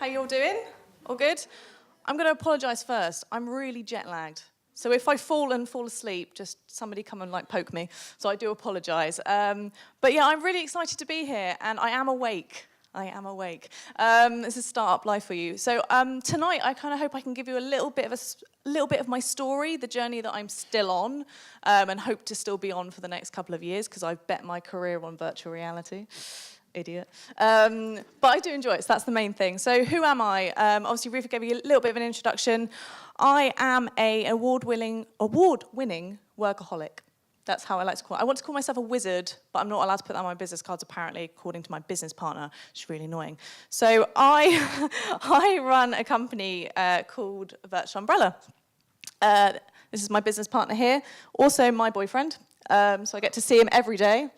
you all doing? All good? I'm going to apologise first. I'm really jet lagged. So if I fall asleep, just somebody come and poke me. So I do apologise. But yeah, I'm really excited to be here, and I am awake. This is Startup Life for you. So tonight, I kind of hope I can give you a little bit of my story, the journey that I'm still on, and hope to still be on for the next couple of years, because I've bet my career on virtual reality. Idiot. But I do enjoy it, so that's the main thing. So who am I? Obviously, Rufa gave you a little bit of an introduction. I am an award-winning workaholic. That's how I like to call it. I want to call myself a wizard, but I'm not allowed to put that on my business cards, apparently, according to my business partner. It's really annoying. So I run a company called Virtual Umbrella. This is my business partner here, also my boyfriend. So I get to see him every day.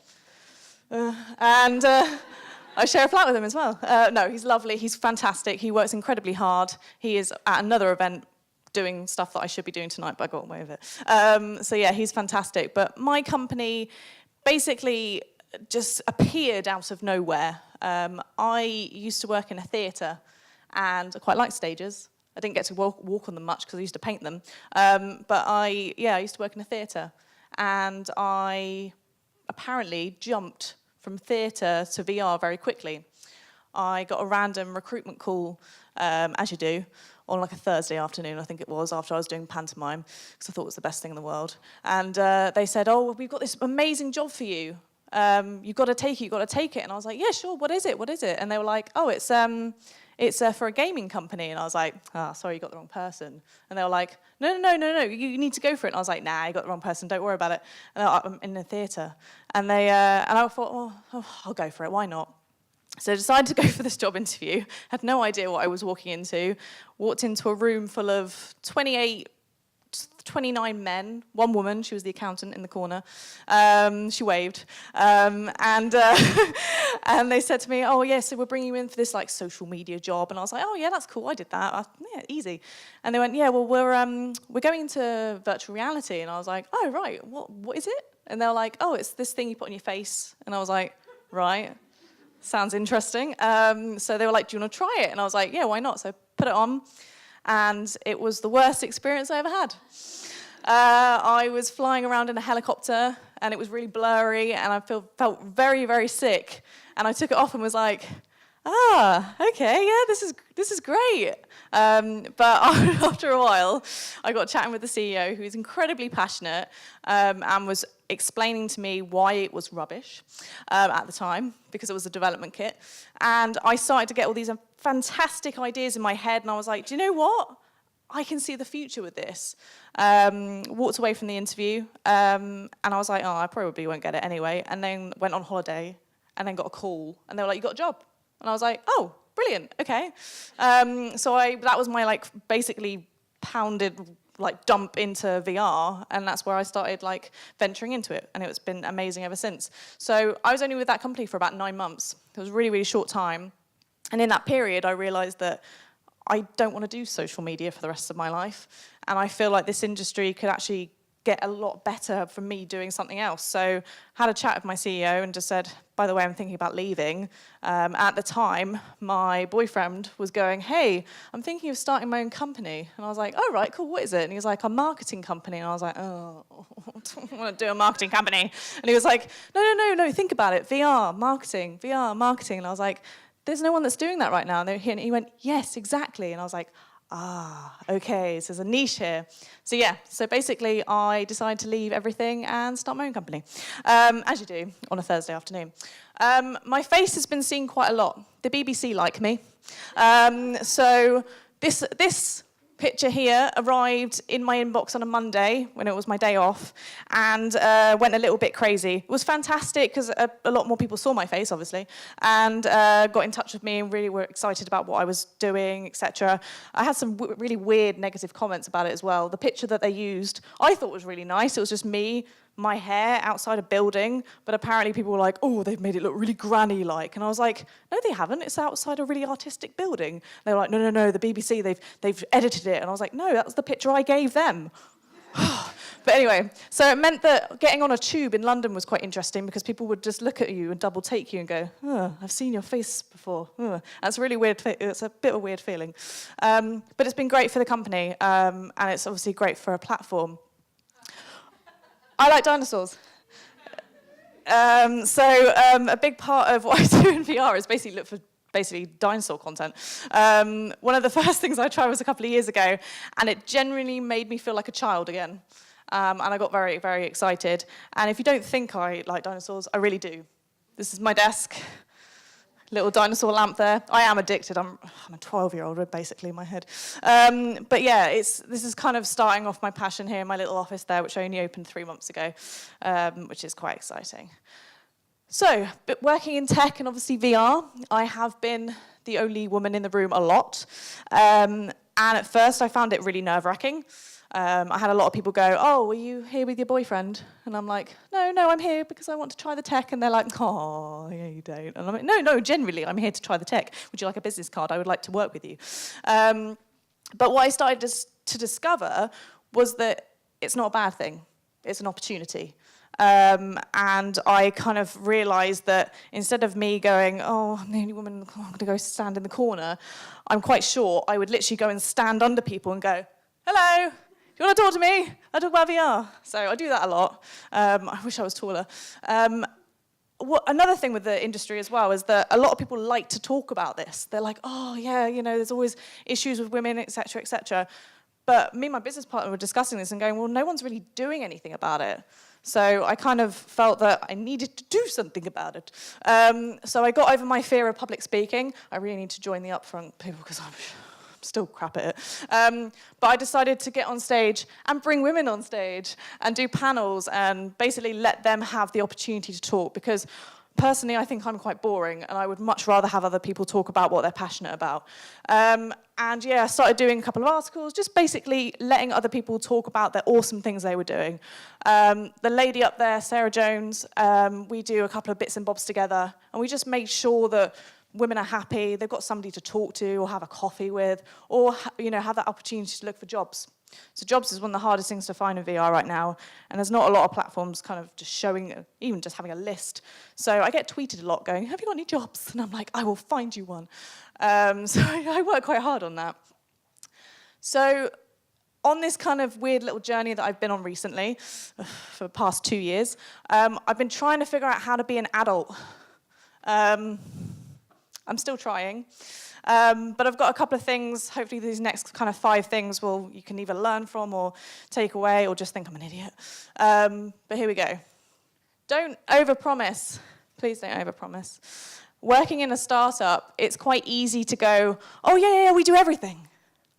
And I share a flat with him as well. No, he's lovely. He's fantastic. He works incredibly hard. He is at another event doing stuff that I should be doing tonight, but I got away with it. So yeah, he's fantastic. But my company basically just appeared out of nowhere. I used to work in a theatre, and I quite like stages. I didn't get to walk on them much because I used to paint them. But I used to work in a theatre, and I apparently jumped from theatre to VR very quickly. I got a random recruitment call, as you do, on a Thursday afternoon, I think it was, after I was doing pantomime, because I thought it was the best thing in the world. And they said, oh, we've got this amazing job for you. You've got to take it. And I was like, yeah, sure, what is it? And they were like, oh, it's for a gaming company. And I was like, sorry, you got the wrong person. And they were like, no, you need to go for it. And I was like, nah, you got the wrong person, don't worry about it. And they're like, I'm in the theatre. And I thought, I'll go for it, why not? So I decided to go for this job interview, had no idea what I was walking into, walked into a room full of 29 men, one woman, she was the accountant in the corner. She waved. And they said to me, oh, yeah, so we're bringing you in for this social media job. And I was like, oh, yeah, that's cool, I did that. Yeah, easy. And they went, yeah, well, we're going into virtual reality. And I was like, oh, right, what is it? And they were like, oh, it's this thing you put on your face. And I was like, right, sounds interesting. So they were like, do you want to try it? And I was like, yeah, why not? So I put it on. And it was the worst experience I ever had. I was flying around in a helicopter, and it was really blurry, and I felt very, very sick. And I took it off and was like, okay, yeah, this is great. But after a while, I got chatting with the CEO, who is incredibly passionate, and was explaining to me why it was rubbish at the time, because it was a development kit. And I started to get all these fantastic ideas in my head, and I was like, do you know what? I can see the future with this. Walked away from the interview, and I was like, I probably won't get it anyway. And then went on holiday, and then got a call, and they were like, you got a job. And I was like, oh, brilliant, okay. So that was my basically pounded dump into VR, and that's where I started venturing into it, and it's been amazing ever since. So I was only with that company for about 9 months. It was a really, really short time. And in that period, I realized that I don't want to do social media for the rest of my life. And I feel like this industry could actually get a lot better from me doing something else. So had a chat with my CEO and just said, by the way, I'm thinking about leaving. At the time, my boyfriend was going, hey, I'm thinking of starting my own company. And I was like, oh, right, cool, what is it? And he was like, a marketing company. And I was like, oh, I don't want to do a marketing company. And he was like, no, think about it. VR, marketing. And I was like, there's no one that's doing that right now. And he went, yes, exactly. And I was like, okay, so there's a niche here. So yeah, so basically I decided to leave everything and start my own company, as you do on a Thursday afternoon. My face has been seen quite a lot. The BBC like me. So this picture here arrived in my inbox on a Monday when it was my day off, and went a little bit crazy. It was fantastic because a lot more people saw my face, obviously, and got in touch with me and really were excited about what I was doing, etc. I had some really weird negative comments about it as well. The picture that they used, I thought was really nice. It was just me, my hair outside a building, but apparently people were like, oh, they've made it look really granny-like. And I was like, no, they haven't. It's outside a really artistic building. And they were like, no, the BBC, they've edited it. And I was like, no, that was the picture I gave them. But anyway, so it meant that getting on a tube in London was quite interesting because people would just look at you and double take you and go, oh, I've seen your face before. Oh. That's a really weird, it's a bit of a weird feeling. But it's been great for the company, and it's obviously great for a platform. I like dinosaurs. A big part of what I do in VR is basically look for dinosaur content. One of the first things I tried was a couple of years ago, and it genuinely made me feel like a child again. And I got very, very excited. And if you don't think I like dinosaurs, I really do. This is my desk. Little dinosaur lamp there. I am addicted. I'm a 12-year-old, basically, in my head. But yeah, this is kind of starting off my passion here in my little office there, which I only opened 3 months ago, which is quite exciting. So, but working in tech and obviously VR, I have been the only woman in the room a lot. And at first, I found it really nerve-wracking. I had a lot of people go, oh, are you here with your boyfriend? And I'm like, no, I'm here because I want to try the tech. And they're like, oh, yeah, you don't. And I'm like, no, generally, I'm here to try the tech. Would you like a business card? I would like to work with you. But what I started to discover was that it's not a bad thing. It's an opportunity. And I kind of realized that instead of me going, oh, I'm the only woman, I'm going to go stand in the corner, I'm quite sure I would literally go and stand under people and go, hello. Do you want to talk to me? I talk about VR. So I do that a lot. I wish I was taller. Another thing with the industry as well is that a lot of people like to talk about this. They're like, oh, yeah, there's always issues with women, et cetera, et cetera. But me and my business partner were discussing this and going, well, no one's really doing anything about it. So I kind of felt that I needed to do something about it. So I got over my fear of public speaking. I really need to join the upfront people because I'm still crap at it. But I decided to get on stage and bring women on stage and do panels and basically let them have the opportunity to talk because personally I think I'm quite boring and I would much rather have other people talk about what they're passionate about. And yeah, I started doing a couple of articles, just basically letting other people talk about the awesome things they were doing. The lady up there, Sarah Jones, we do a couple of bits and bobs together and we just make sure that women are happy, they've got somebody to talk to or have a coffee with, or have that opportunity to look for jobs. So jobs is one of the hardest things to find in VR right now, and there's not a lot of platforms kind of just showing, even just having a list. So I get tweeted a lot going, have you got any jobs? And I'm like, I will find you one. So I work quite hard on that. So on this kind of weird little journey that I've been on recently, for the past 2 years, I've been trying to figure out how to be an adult. I'm still trying, but I've got a couple of things. Hopefully these next kind of 5 things you can either learn from or take away or just think I'm an idiot. But here we go. Don't overpromise. Please don't overpromise. Working in a startup, it's quite easy to go, oh yeah, we do everything.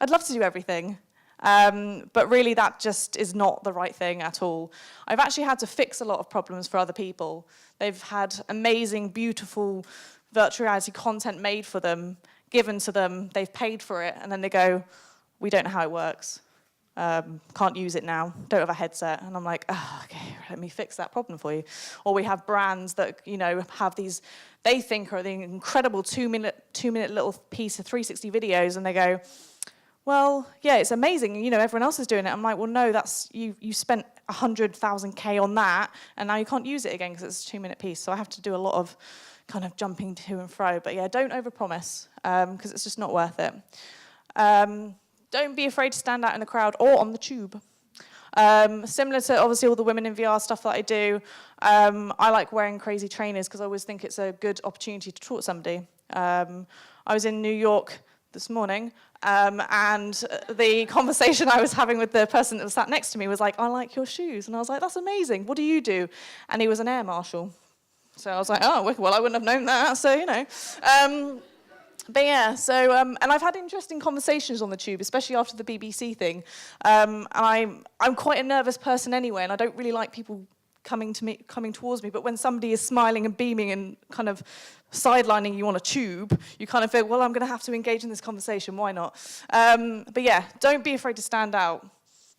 I'd love to do everything. But really that just is not the right thing at all. I've actually had to fix a lot of problems for other people. They've had amazing, beautiful virtual reality content made for them, given to them, they've paid for it, and then they go, we don't know how it works. Can't use it now, don't have a headset. And I'm like, oh, okay, let me fix that problem for you. Or we have brands that, have these, they think are the incredible 2-minute little piece of 360 videos, and they go, well, yeah, it's amazing, everyone else is doing it. I'm like, well, no, that's, you spent 100,000 K on that, and now you can't use it again because it's a 2-minute piece. So I have to do a lot of kind of jumping to and fro. But yeah, don't overpromise, because it's just not worth it. Don't be afraid to stand out in the crowd or on the tube. Similar to obviously all the women in VR stuff that I do, I like wearing crazy trainers because I always think it's a good opportunity to talk to somebody. I was in New York this morning, and the conversation I was having with the person that was sat next to me was like, I like your shoes. And I was like, that's amazing. What do you do? And he was an air marshal. So I was like, oh, well, I wouldn't have known that, so, But yeah, so, and I've had interesting conversations on the tube, especially after the BBC thing. And I'm quite a nervous person anyway, and I don't really like people coming towards me. But when somebody is smiling and beaming and kind of sidelining you on a tube, you kind of feel, well, I'm going to have to engage in this conversation, why not? But yeah, don't be afraid to stand out.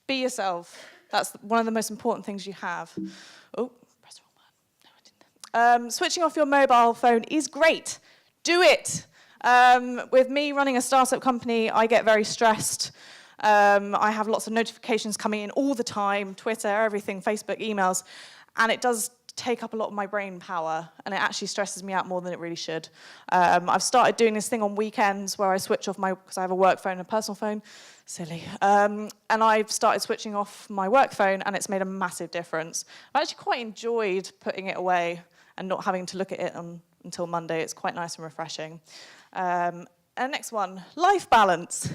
Be yourself. That's one of the most important things you have. Oh. Switching off your mobile phone is great. Do it. With me running a startup company, I get very stressed. I have lots of notifications coming in all the time, Twitter, everything, Facebook, emails, and it does take up a lot of my brain power, and it actually stresses me out more than it really should. I've started doing this thing on weekends where I switch off because I have a work phone and a personal phone, silly, and I've started switching off my work phone, and it's made a massive difference. I've actually quite enjoyed putting it away and not having to look at it until Monday. It's quite nice and refreshing. And next one, life balance.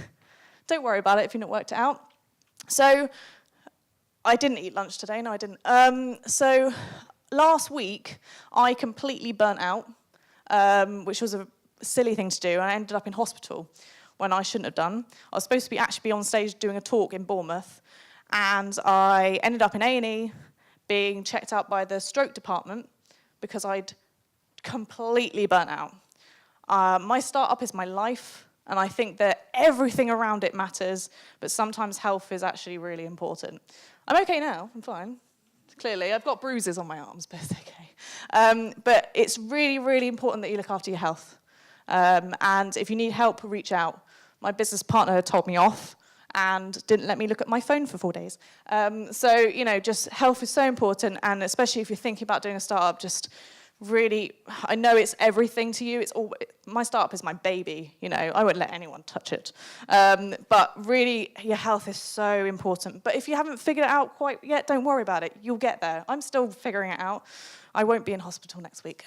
Don't worry about it if you've not worked it out. So I didn't eat lunch today, no I didn't. So last week I completely burnt out, which was a silly thing to do, and I ended up in hospital when I shouldn't have done. I was supposed to actually be on stage doing a talk in Bournemouth, and I ended up in A&E being checked out by the stroke department because I'd completely burnt out. My startup is my life, and I think that everything around it matters, but sometimes health is actually really important. I'm okay now, I'm fine. Clearly, I've got bruises on my arms, but it's okay. But it's really, really important that you look after your health. And if you need help, reach out. My business partner told me off and didn't let me look at my phone for 4 days. So, you know, just health is so important, and especially if you're thinking about doing a startup, just really, I know it's everything to you. My startup is my baby, you know, I wouldn't let anyone touch it. But really, your health is so important. But if you haven't figured it out quite yet, don't worry about it. You'll get there. I'm still figuring it out. I won't be in hospital next week.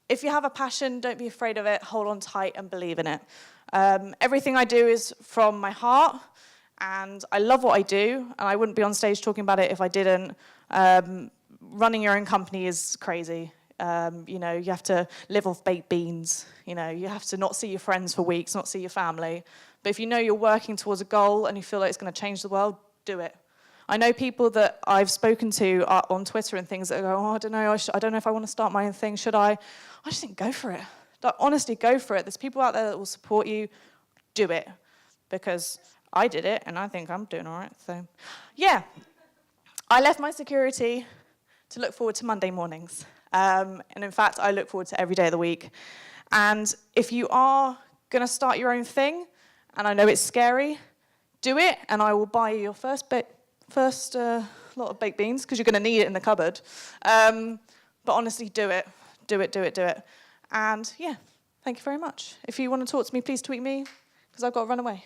If you have a passion, don't be afraid of it. Hold on tight and believe in it. Everything I do is from my heart, and I love what I do, and I wouldn't be on stage talking about it if I didn't. Running your own company is crazy. You know, you have to live off baked beans. You know, you have to not see your friends for weeks, not see your family. But if you know you're working towards a goal and you feel like it's going to change the world, do it. I know people that I've spoken to on Twitter and things that go, oh, I don't know if I want to start my own thing, should I? I just think go for it. Like, honestly, go for it. There's people out there that will support you. Do it. Because I did it, and I think I'm doing all right. So, yeah. I left my security to look forward to Monday mornings. And in fact, I look forward to every day of the week. And if you are going to start your own thing, and I know it's scary, do it, and I will buy you your first lot of baked beans, because you're going to need it in the cupboard. But honestly, do it. Do it, do it, do it. And yeah, thank you very much. If you want to talk to me, please tweet me, because I've got to run away.